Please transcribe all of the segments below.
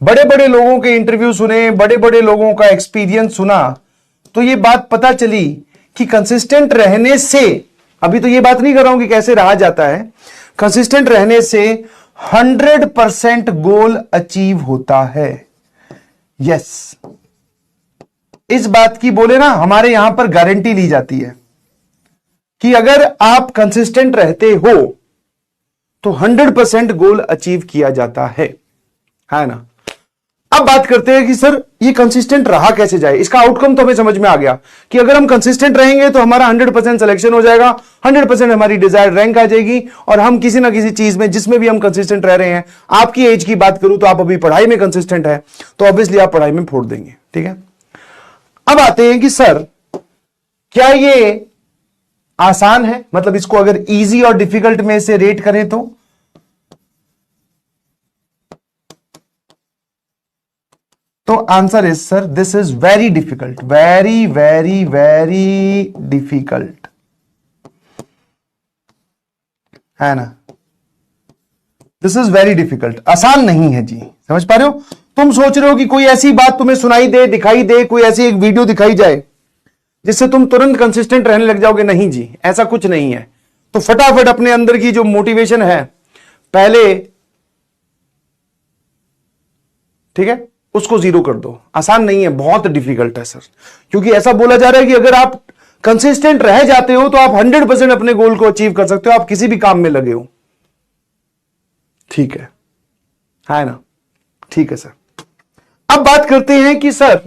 बड़े बड़े लोगों के इंटरव्यू सुने, बड़े बड़े लोगों का एक्सपीरियंस सुना, तो ये बात पता चली कि कंसिस्टेंट रहने से, अभी तो ये बात नहीं कर रहा हूं कि कैसे रहा जाता है, कंसिस्टेंट रहने से 100% गोल अचीव होता है। यस, इस बात की बोले ना हमारे यहां पर गारंटी ली जाती है कि अगर आप कंसिस्टेंट रहते हो तो 100% गोल अचीव किया जाता है ना। अब बात करते हैं कि सर ये कंसिस्टेंट रहा कैसे जाए। इसका आउटकम तो हमें समझ में आ गया कि अगर हम कंसिस्टेंट रहेंगे तो हमारा 100% सिलेक्शन हो जाएगा, 100% हमारी डिजायर्ड रैंक आ जाएगी, और हम किसी ना किसी चीज में जिसमें भी हम कंसिस्टेंट रह रहे हैं, आपकी एज की बात करूं तो आप अभी पढ़ाई में कंसिस्टेंट है तो ऑब्वियसली आप पढ़ाई में फोड़ देंगे। ठीक है, अब आते हैं कि सर क्या ये आसान है, मतलब इसको अगर इजी और डिफिकल्ट में से रेट करें तो answer is sir this is very difficult, very very very difficult, है ना। दिस इज वेरी डिफिकल्ट, आसान नहीं है जी। समझ पा रहे हो? तुम सोच रहे हो कि कोई ऐसी बात तुम्हें सुनाई दे, दिखाई दे, कोई ऐसी एक वीडियो दिखाई जाए जिससे तुम तुरंत कंसिस्टेंट रहने लग जाओगे। नहीं जी, ऐसा कुछ नहीं है। तो फटाफट अपने अंदर की जो मोटिवेशन है पहले, ठीक है, उसको जीरो कर दो। आसान नहीं है, बहुत डिफिकल्ट है सर, क्योंकि ऐसा बोला जा रहा है कि अगर आप कंसिस्टेंट रह जाते हो तो आप 100% अपने गोल को अचीव कर सकते हो, आप किसी भी काम में लगे हो। ठीक है ना? ठीक है सर। अब बात करते हैं कि सर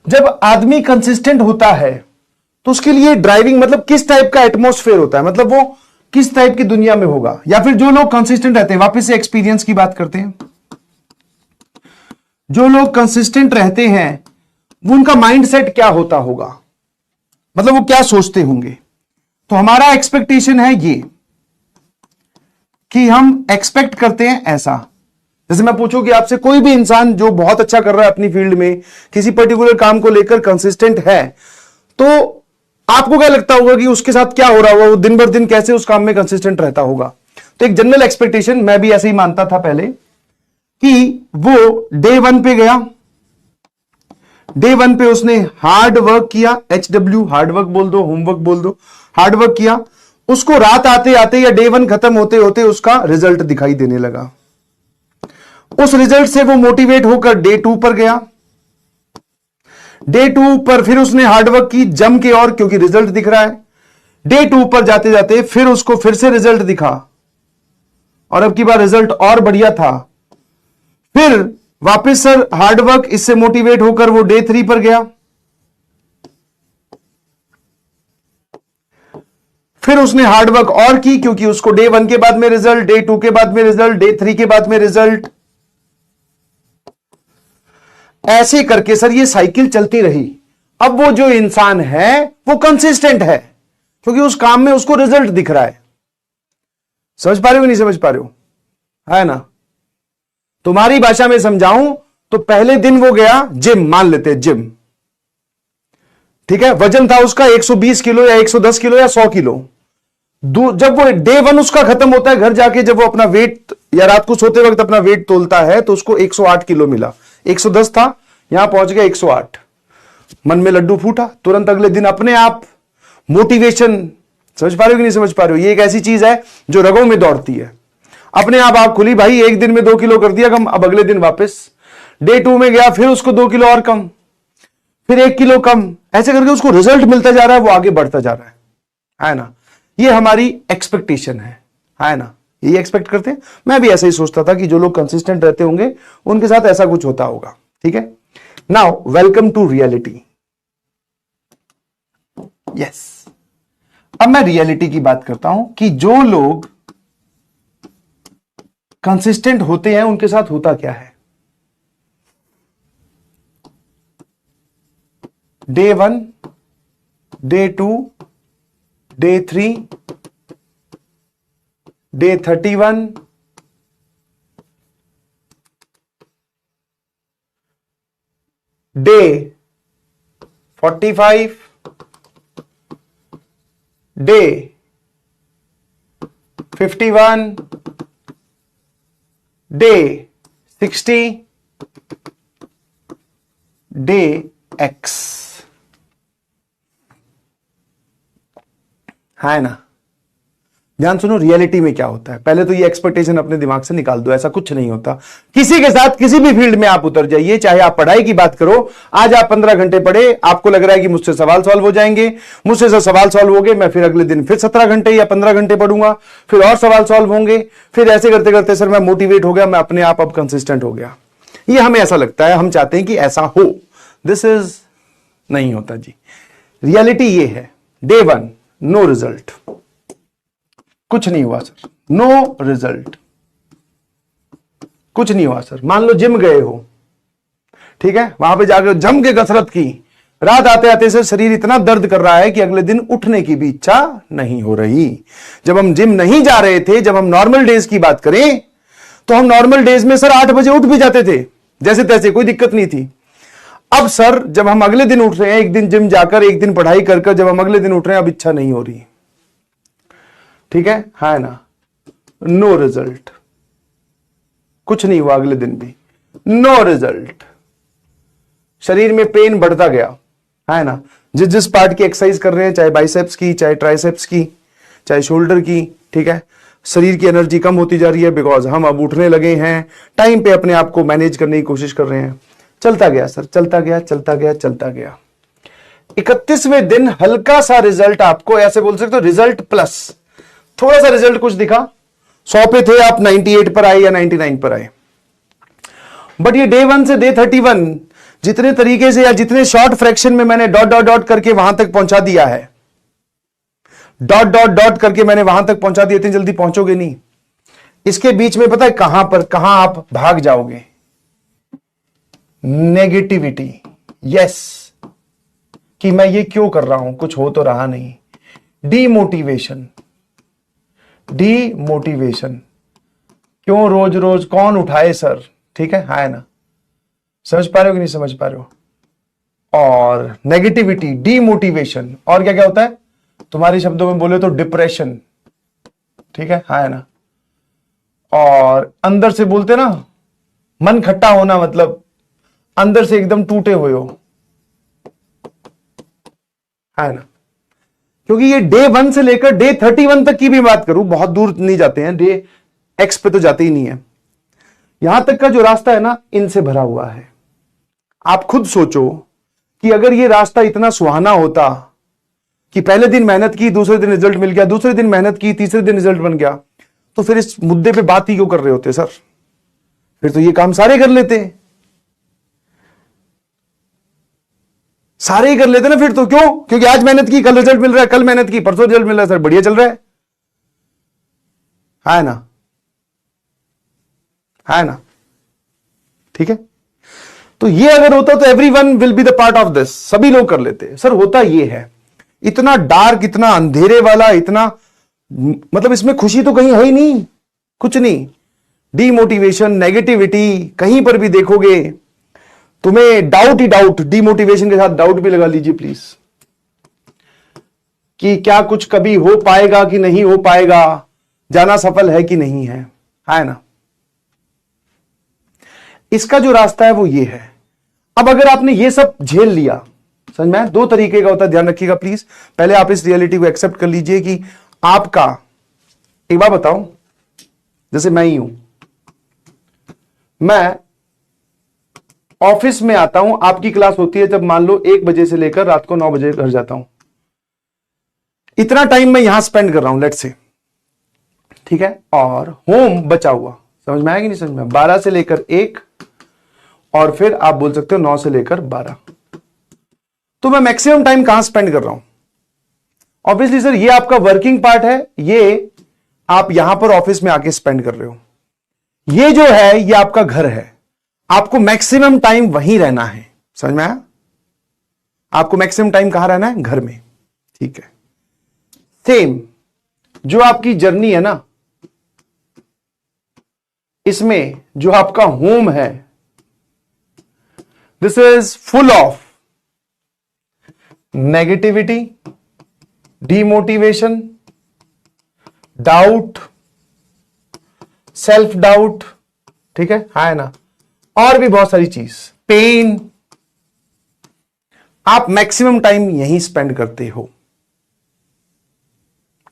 जब आदमी कंसिस्टेंट होता है तो उसके लिए ड्राइविंग मतलब किस टाइप का एटमॉस्फेयर होता है, मतलब वो किस टाइप की दुनिया में होगा, या फिर जो लोग कंसिस्टेंट रहते हैं, वापस से एक्सपीरियंस की बात करते हैं, जो लोग कंसिस्टेंट रहते हैं वो उनका माइंडसेट क्या होता होगा, मतलब वो क्या सोचते होंगे। तो हमारा एक्सपेक्टेशन है ये कि हम एक्सपेक्ट करते हैं ऐसा, जैसे मैं पूछूं कि आपसे कोई भी इंसान जो बहुत अच्छा कर रहा है अपनी फील्ड में, किसी पर्टिकुलर काम को लेकर कंसिस्टेंट है, तो आपको क्या लगता होगा कि उसके साथ क्या हो रहा होगा, वो दिन भर दिन कैसे उस काम में कंसिस्टेंट रहता होगा। तो एक जनरल एक्सपेक्टेशन, मैं भी ऐसे ही मानता था पहले, कि वो डे 1 पे गया, डे 1 पे उसने हार्ड वर्क किया, HW हार्ड वर्क बोल दो, होमवर्क बोल दो, हार्ड वर्क किया, उसको रात आते आते या डे 1 खत्म होते होते उसका रिजल्ट दिखाई देने लगा। उस रिजल्ट से वो मोटिवेट होकर डे 2 पर गया, डे 2 पर फिर उसने हार्डवर्क की जम के, और क्योंकि रिजल्ट दिख रहा है, डे 2 पर जाते जाते फिर उसको फिर से रिजल्ट दिखा, और अब की बार रिजल्ट और बढ़िया था। फिर वापस सर हार्डवर्क, इससे मोटिवेट होकर वो डे 3 पर गया, फिर उसने हार्डवर्क और की, क्योंकि उसको डे 1 के बाद में रिजल्ट, डे 2 के बाद में रिजल्ट, डे 3 के बाद में रिजल्ट, ऐसे करके सर ये साइकिल चलती रही। अब वो जो इंसान है वो कंसिस्टेंट है, क्योंकि उस काम में उसको रिजल्ट दिख रहा है। समझ पा रहे हो नहीं समझ पा रहे हो, है ना। तुम्हारी भाषा में समझाऊं तो पहले दिन वो गया जिम, मान लेते जिम, ठीक है, वजन था उसका 120 किलो या 110 किलो या 100 किलो। जब वो डे 1 उसका खत्म होता है, घर जाके जब वो अपना वेट या रात को सोते वक्त अपना वेट तोलता है, तो उसको 108 किलो मिला। 110 था, यहां पहुंच गया 108। मन में लड्डू फूटा, तुरंत अगले दिन अपने आप मोटिवेशन। समझ पा रहे हो कि नहीं समझ पा रहे हो? ये एक ऐसी चीज है जो रगों में दौड़ती है। अपने आप आंख खुली, भाई एक दिन में 2 किलो कर दिया कम, अब अगले दिन वापस डे 2 में गया, फिर उसको 2 किलो और कम, फिर 1 किलो कम, ऐसे करके उसको रिजल्ट मिलता जा रहा है, वो आगे बढ़ता जा रहा है ना। ये हमारी एक्सपेक्टेशन है ना, ये एक्सपेक्ट करते हैं। मैं भी ऐसे ही सोचता था कि जो लोग कंसिस्टेंट रहते होंगे उनके साथ ऐसा कुछ होता होगा। ठीक है, now welcome to reality. Yes, अब मैं रियलिटी की बात करता हूं कि जो लोग कंसिस्टेंट होते हैं उनके साथ होता क्या है। Day 1, day 2, day 3, day 31, day 45, day 51, day 60, day x, है ना। ध्यान सुनो, रियलिटी में क्या होता है, पहले तो ये एक्सपेक्टेशन अपने दिमाग से निकाल दो, ऐसा कुछ नहीं होता। किसी के साथ किसी भी फील्ड में आप उतर जाइए, चाहे आप पढ़ाई की बात करो, आज आप 15 घंटे पढ़े, आपको लग रहा है कि मुझसे सवाल सॉल्व हो जाएंगे, मुझसे से सवाल सॉल्व हो गए, मैं फिर अगले दिन फिर 17 घंटे या 15 घंटे पढ़ूंगा, फिर और सवाल सॉल्व होंगे, फिर ऐसे करते करते सर मैं मोटिवेट हो गया, मैं अपने आप अब कंसिस्टेंट हो गया। ये हमें ऐसा लगता है, हम चाहते हैं कि ऐसा हो, दिस इज नहीं होता जी। रियलिटी ये है, डे 1 नो रिजल्ट, कुछ नहीं हुआ सर, नो रिजल्ट, कुछ नहीं हुआ सर। मान लो जिम गए हो, ठीक है, वहां पे जाकर जम के कसरत की, रात आते आते से शरीर इतना दर्द कर रहा है कि अगले दिन उठने की भी इच्छा नहीं हो रही। जब हम जिम नहीं जा रहे थे, जब हम नॉर्मल डेज की बात करें, तो हम नॉर्मल डेज में सर 8 बजे उठ भी जाते थे, जैसे तैसे, कोई दिक्कत नहीं थी। अब सर जब हम अगले दिन उठ रहे हैं, एक दिन जिम जाकर एक दिन पढ़ाई कर जब हम अगले दिन उठ रहे हैं, अब इच्छा नहीं हो रही, ठीक है ना। नो रिजल्ट, कुछ नहीं हुआ, अगले दिन भी नो रिजल्ट, शरीर में पेन बढ़ता गया, है ना। जिस जिस पार्ट की एक्सरसाइज कर रहे हैं, चाहे बाइसेप्स की, चाहे ट्राइसेप्स की, चाहे शोल्डर की, ठीक है, शरीर की एनर्जी कम होती जा रही है, बिकॉज हम अब उठने लगे हैं, टाइम पे अपने आप को मैनेज करने की कोशिश कर रहे हैं। चलता गया सर, चलता गया, चलता गया, चलता गया। 31वें दिन हल्का सा रिजल्ट, आपको ऐसे बोल सकते हो रिजल्ट प्लस, थोड़ा सा रिजल्ट कुछ दिखा। 100 पे थे आप, 98 पर आए या 99 पर आए। बट ये डे 1 से डे 31 जितने तरीके से या जितने शॉर्ट फ्रैक्शन में मैंने डॉट डॉट डॉट करके वहां तक पहुंचा दिया है, डॉट डॉट डॉट करके मैंने वहां तक पहुंचा दिया, इतनी जल्दी पहुंचोगे नहीं। इसके बीच में पता है कहां आप भाग जाओगे? नेगेटिविटी, यस, कि मैं ये क्यों कर रहा हूं, कुछ हो तो रहा नहीं। डीमोटिवेशन, डीमोटिवेशन, क्यों रोज रोज कौन उठाए सर, ठीक है ना। समझ पा रहे हो कि नहीं समझ पा रहे हो? और नेगेटिविटी, डीमोटिवेशन, और क्या क्या होता है, तुम्हारे शब्दों में बोले तो डिप्रेशन, ठीक है ना। और अंदर से बोलते ना, मन खट्टा होना, मतलब अंदर से एकदम टूटे हुए हो, है ना। क्योंकि ये डे 1 से लेकर डे 31 तक की भी बात करूं, बहुत दूर नहीं जाते हैं, डे एक्स पे तो जाते ही नहीं है, यहां तक का जो रास्ता है ना, इनसे भरा हुआ है। आप खुद सोचो कि अगर ये रास्ता इतना सुहाना होता कि पहले दिन मेहनत की, दूसरे दिन रिजल्ट मिल गया, दूसरे दिन मेहनत की, तीसरे दिन रिजल्ट बन गया, तो फिर इस मुद्दे पे बात ही क्यों कर रहे होते सर? फिर तो ये काम सारे कर लेते, सारे ही कर लेते ना फिर तो। क्यों? क्योंकि आज मेहनत की, कल रिजल्ट मिल रहा है, कल मेहनत की, परसों रिजल्ट मिल रहा है, सर बढ़िया चल रहा है ना, है ना, ठीक है। तो ये अगर होता तो everyone will be the part of this, सभी लोग कर लेते। सर होता ये है, इतना डार्क, इतना अंधेरे वाला, इतना, मतलब इसमें खुशी तो कहीं है ही नहीं, कुछ नहीं। डीमोटिवेशन, नेगेटिविटी, कहीं पर भी देखोगे तुम्हें डाउट ही डाउट, डीमोटिवेशन के साथ डाउट भी लगा लीजिए प्लीज, कि क्या कुछ कभी हो पाएगा कि नहीं हो पाएगा, जाना सफल है कि नहीं है ना। इसका जो रास्ता है वो ये है। अब अगर आपने ये सब झेल लिया, समझ में? 2 तरीके का होता है, ध्यान रखिएगा प्लीज। पहले आप इस रियलिटी को एक्सेप्ट कर लीजिए कि आपका, एक बार बताओ, जैसे मैं ही हूं, मैं ऑफिस में आता हूं, आपकी क्लास होती है जब मान लो 1 बजे से लेकर रात को 9 बजे घर जाता हूं, इतना टाइम मैं यहां स्पेंड कर रहा हूं, लेट्स से, ठीक है। और होम बचा हुआ, समझ में आया कि नहीं समझ में? 12 से लेकर 1, और फिर आप बोल सकते हो 9 से लेकर 12। तो मैं मैक्सिमम टाइम कहां स्पेंड कर रहा हूं? ऑब्वियसली सर ये आपका वर्किंग पार्ट है, ये आप यहां पर ऑफिस में आके स्पेंड कर रहे हो। ये जो है ये आपका घर है, आपको मैक्सिमम टाइम वहीं रहना है, समझ में आया? आपको मैक्सिमम टाइम कहां रहना है? घर में, ठीक है। सेम जो आपकी जर्नी है ना, इसमें जो आपका होम है, this is full of negativity, demotivation, doubt, self doubt, ठीक है ना। और भी बहुत सारी चीज, पेन, आप मैक्सिमम टाइम यहीं स्पेंड करते हो,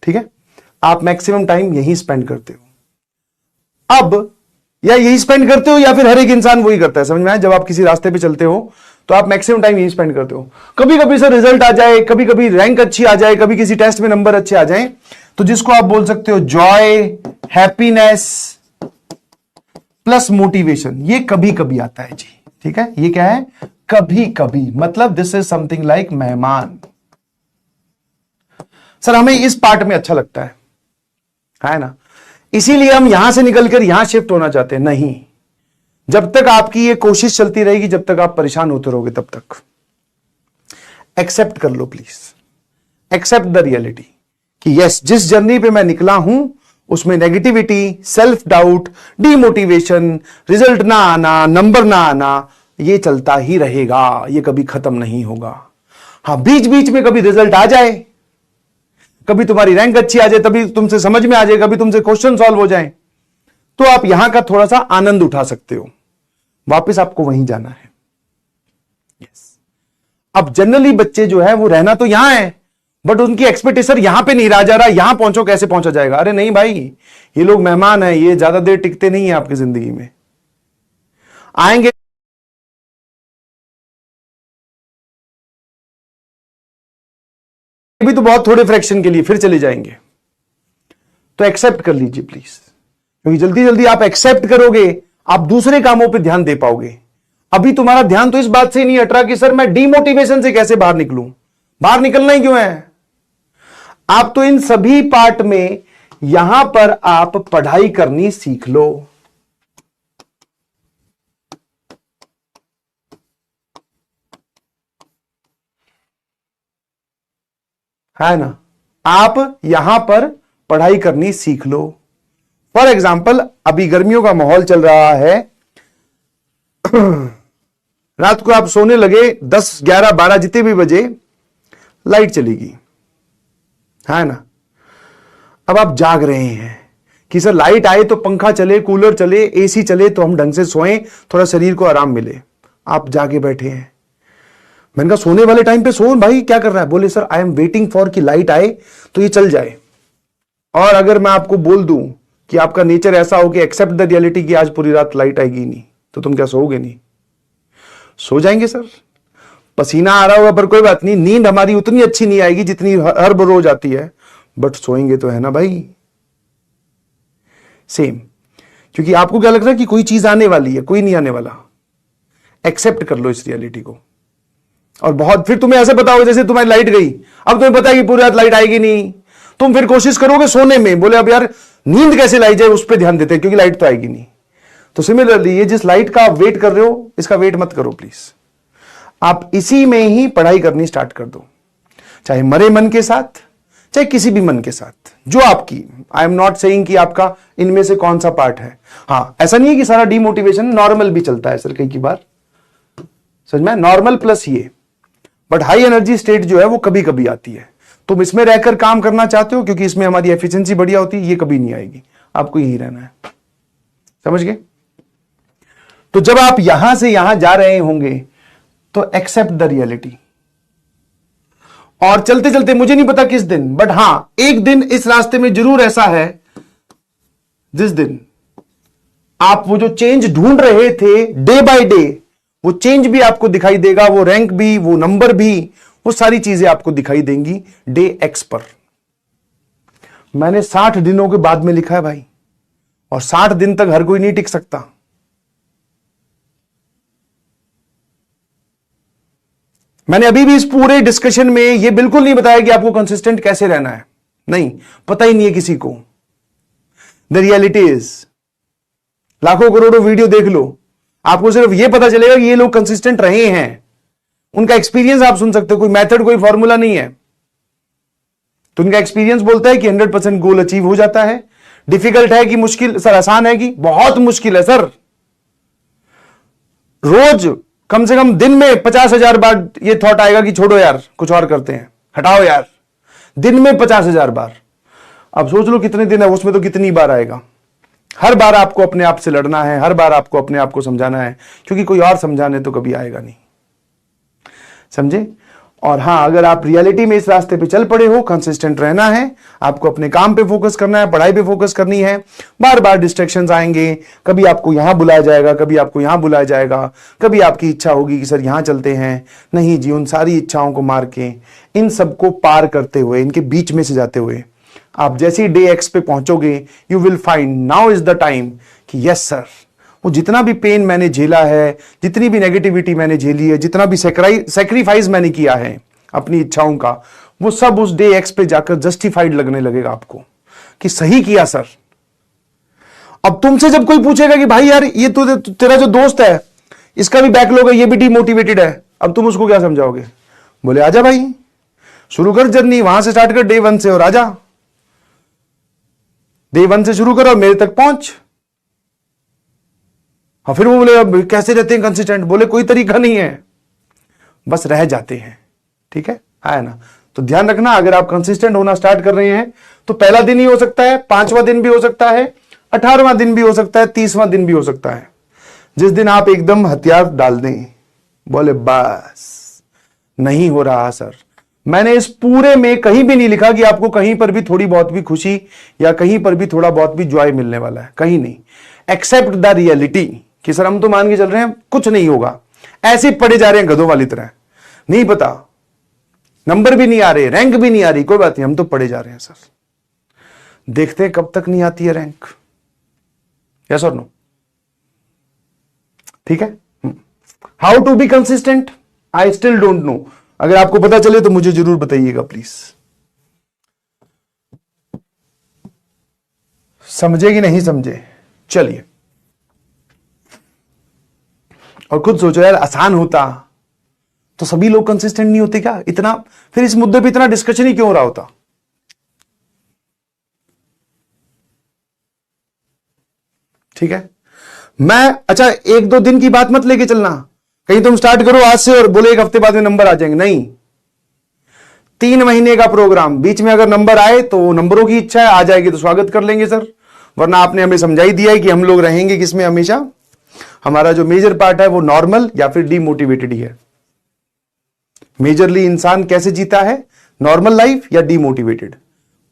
ठीक है, आप मैक्सिमम टाइम यहीं स्पेंड करते हो। अब या यही स्पेंड करते हो या फिर हर एक इंसान वही करता है, समझ में आया? जब आप किसी रास्ते पे चलते हो तो आप मैक्सिमम टाइम यही स्पेंड करते हो। कभी कभी सर रिजल्ट आ जाए, कभी कभी रैंक अच्छी आ जाए, कभी किसी टेस्ट में नंबर अच्छे आ जाए, तो जिसको आप बोल सकते हो जॉय, हैप्पीनेस प्लस मोटिवेशन, ये कभी कभी आता है जी, ठीक है। ये क्या है? कभी कभी, मतलब दिस इज समथिंग लाइक मेहमान। सर हमें इस पार्ट में अच्छा लगता है ना, इसीलिए हम यहां से निकलकर यहां शिफ्ट होना चाहते हैं। नहीं, जब तक आपकी ये कोशिश चलती रहेगी, जब तक आप परेशान होते रहोगे, तब तक एक्सेप्ट कर लो प्लीज, एक्सेप्ट द रियलिटी कि यस, जिस जर्नी पे मैं निकला हूं उसमें negativity, self doubt, demotivation, result ना आना, नंबर ना आना, ये चलता ही रहेगा, ये कभी खत्म नहीं होगा। हां, बीच बीच में कभी रिजल्ट आ जाए, कभी तुम्हारी रैंक अच्छी आ जाए, तभी तुमसे समझ में आ जाए, कभी तुमसे क्वेश्चन सॉल्व हो जाए, तो आप यहां का थोड़ा सा आनंद उठा सकते हो। वापस आपको वहीं जाना है। यस, अब जनरली बच्चे जो है वो रहना तो यहां है, बट उनकी एक्सपेक्टेशन यहां पे नहीं रहा जा रहा, यहां पहुंचो, कैसे पहुंचा जाएगा? अरे नहीं भाई, ये लोग मेहमान है, ये ज्यादा देर टिकते नहीं है आपकी जिंदगी में, आएंगे भी तो बहुत थोड़े फ्रैक्शन के लिए, फिर चले जाएंगे। तो एक्सेप्ट कर लीजिए प्लीज, क्योंकि जल्दी जल्दी आप एक्सेप्ट करोगे, आप दूसरे कामों पे ध्यान दे पाओगे। अभी तुम्हारा ध्यान तो इस बात से ही नहीं हट रहा कि सर मैं डीमोटिवेशन से कैसे बाहर निकलूं। बाहर निकलना ही क्यों है? आप तो इन सभी पार्ट में यहां पर आप पढ़ाई करनी सीख लो। है ना, आप यहां पर पढ़ाई करनी सीख लो। फॉर एग्जाम्पल, अभी गर्मियों का माहौल चल रहा है, रात को आप सोने लगे 10, 11, 12 जितने भी बजे, लाइट चलेगी, है ना। अब आप जाग रहे हैं कि सर लाइट आए तो पंखा चले, कूलर चले, एसी चले, तो हम ढंग से सोएं, थोड़ा शरीर को आराम मिले। आप जागे बैठे हैं। मैंने कहा सोने वाले टाइम पे सो भाई, क्या कर रहा है? बोले sir I am waiting for कि लाइट आए तो ये चल जाए। और अगर मैं आपको बोल दूं कि आपका नेचर ऐसा हो कि एक्सेप्ट द रियलिटी कि आज पूरी रात लाइट आएगी नहीं, तो तुम क्या सोओगे? नहीं सो जाएंगे सर, पसीना आ रहा होगा पर कोई बात नहीं, नींद हमारी उतनी अच्छी नहीं आएगी जितनी हर रोज आती है, बट सोएंगे तो है ना भाई। सेम, क्योंकि आपको क्या लग रहा है कि कोई चीज आने वाली है, कोई नहीं आने वाला। एक्सेप्ट कर लो इस रियलिटी को। और बहुत फिर तुम्हें ऐसे बताओगे जैसे तुम्हारी लाइट गई, अब तुम्हें पता है कि पूरी रात लाइट आएगी नहीं, तुम फिर कोशिश करोगे सोने में, बोले अब यार नींद कैसे लाई जाए, उस पर ध्यान देते हैं क्योंकि लाइट तो आएगी नहीं। तो सिमिलरली ये जिस लाइट का आप वेट कर रहे हो, इसका वेट मत करो प्लीज, आप इसी में ही पढ़ाई करनी स्टार्ट कर दो, चाहे मरे मन के साथ, चाहे किसी भी मन के साथ, जो आपकी। आई एम नॉट सेइंग कि आपका इनमें से कौन सा पार्ट है। हां, ऐसा नहीं है कि सारा डीमोटिवेशन, नॉर्मल भी चलता है सर कई बार, समझ में, नॉर्मल प्लस ये, बट हाई एनर्जी स्टेट जो है वो कभी कभी आती है। तुम इसमें रहकर काम करना चाहते हो क्योंकि इसमें हमारी एफिशिएंसी बढ़िया होती है, ये कभी नहीं आएगी, आपको यही रहना है। समझ गए? तो जब आप यहां से यहां जा रहे होंगे तो एक्सेप्ट द रियलिटी, और चलते चलते, मुझे नहीं पता किस दिन, बट हां एक दिन इस रास्ते में जरूर ऐसा है जिस दिन आप वो जो चेंज ढूंढ रहे थे डे बाय डे, वो चेंज भी आपको दिखाई देगा, वो रैंक भी, वो नंबर भी, वो सारी चीजें आपको दिखाई देंगी डे एक्स पर। मैंने 60 दिनों के बाद में लिखा है भाई, और 60 दिन तक हर कोई नहीं टिक सकता। मैंने अभी भी इस पूरे डिस्कशन में यह बिल्कुल नहीं बताया कि आपको कंसिस्टेंट कैसे रहना है, नहीं, पता ही नहीं है किसी को। द रियलिटी इज, लाखों करोड़ों वीडियो देख लो, आपको सिर्फ यह पता चलेगा कि ये लोग कंसिस्टेंट रहे हैं, उनका एक्सपीरियंस आप सुन सकते हो, कोई मेथड, कोई फॉर्मूला नहीं है। तो उनका एक्सपीरियंस बोलता है कि 100% गोल अचीव हो जाता है। डिफिकल्ट है कि मुश्किल? सर आसान है कि बहुत मुश्किल है सर। रोज कम से कम दिन में 50,000 बार ये थॉट आएगा कि छोड़ो यार, कुछ और करते हैं, हटाओ यार। दिन में 50,000 बार, अब सोच लो कितने दिन है, उसमें तो कितनी बार आएगा। हर बार आपको अपने आप से लड़ना है, हर बार आपको अपने आप को समझाना है, क्योंकि कोई और समझाने तो कभी आएगा नहीं। समझे? और हां, अगर आप रियलिटी में इस रास्ते पे चल पड़े हो, कंसिस्टेंट रहना है, आपको अपने काम पे फोकस करना है, पढ़ाई पे फोकस करनी है। बार बार डिस्ट्रैक्शंस आएंगे, कभी आपको यहां बुलाया जाएगा, कभी आपको यहां बुलाया जाएगा, कभी आपकी इच्छा होगी कि सर यहां चलते हैं, नहीं जी, उन सारी इच्छाओं को मार के, इन सबको पार करते हुए, इनके बीच में से जाते हुए आप जैसे ही डे एक्स पे पहुंचोगे, you will find now is the time कि यस सर, वो जितना भी पेन मैंने झेला है, जितनी भी नेगेटिविटी मैंने झेली है, जितना भी सेक्रीफाइस मैंने किया है अपनी इच्छाओं का, वो सब उस डे एक्स पे जाकर जस्टिफाइड लगने लगेगा आपको कि सही किया सर। अब तुमसे जब कोई पूछेगा कि भाई यार ये तो तेरा जो दोस्त है, इसका भी बैकलॉग है, ये भी डिमोटिवेटेड है, अब तुम उसको क्या समझाओगे? बोले आजा भाई, शुरू कर जर्नी, वहां से स्टार्ट कर डे 1 से, और आजा, डे 1 से शुरू कर और मेरे तक पहुंच। हाँ, फिर वो बोले अब कैसे रहते हैं कंसिस्टेंट? बोले कोई तरीका नहीं है, बस रह जाते हैं। ठीक है ना? तो ध्यान रखना, अगर आप कंसिस्टेंट होना स्टार्ट कर रहे हैं तो पहला दिन ही हो सकता है, 5वां दिन भी हो सकता है, 18वां दिन भी हो सकता है, 30वां दिन भी हो सकता है, जिस दिन आप एकदम हथियार डाल दें, बोले बस नहीं हो रहा सर। मैंने इस पूरे में कहीं भी नहीं लिखा कि आपको कहीं पर भी थोड़ी बहुत भी खुशी या कहीं पर भी थोड़ा बहुत भी जॉय मिलने वाला है, कहीं नहीं, एक्सेप्ट द रियलिटी कि सर हम तो मान के चल रहे हैं कुछ नहीं होगा, ऐसे पड़े जा रहे हैं गधों वाली तरह, नहीं पता, नंबर भी नहीं आ रहे, रैंक भी नहीं आ रही, कोई बात नहीं, हम तो पड़े जा रहे हैं सर, देखते हैं कब तक नहीं आती है रैंक। यस और नो? ठीक है? How to be consistent, I still don't know. अगर आपको पता चले तो मुझे जरूर बताइएगा प्लीज। समझे कि नहीं समझे? चलिए, और खुद सोचो यार, आसान होता तो सभी लोग कंसिस्टेंट नहीं होते क्या? इतना फिर इस मुद्दे पे इतना डिस्कशन ही क्यों हो रहा होता? ठीक है, मैं अच्छा 1-2 दिन की बात मत लेके चलना, कहीं तुम स्टार्ट करो आज से और बोले 1 हफ्ते बाद में नंबर आ जाएंगे, नहीं, 3 महीने का प्रोग्राम, बीच में अगर नंबर आए तो नंबरों की इच्छा है, आ जाएगी तो स्वागत कर लेंगे सर, वरना आपने हमें समझाई दिया है कि हम लोग रहेंगे किसमें हमेशा, हमारा जो मेजर पार्ट है वो नॉर्मल या फिर डीमोटिवेटेड ही है। मेजरली इंसान कैसे जीता है, नॉर्मल लाइफ या डीमोटिवेटेड,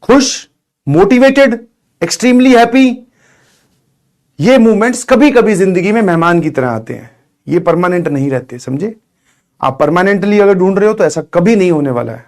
खुश, मोटिवेटेड, एक्सट्रीमली हैप्पी, ये मूवमेंट्स कभी कभी जिंदगी में मेहमान की तरह आते हैं, ये परमानेंट नहीं रहते, समझे? आप परमानेंटली अगर ढूंढ रहे हो तो ऐसा कभी नहीं होने वाला है।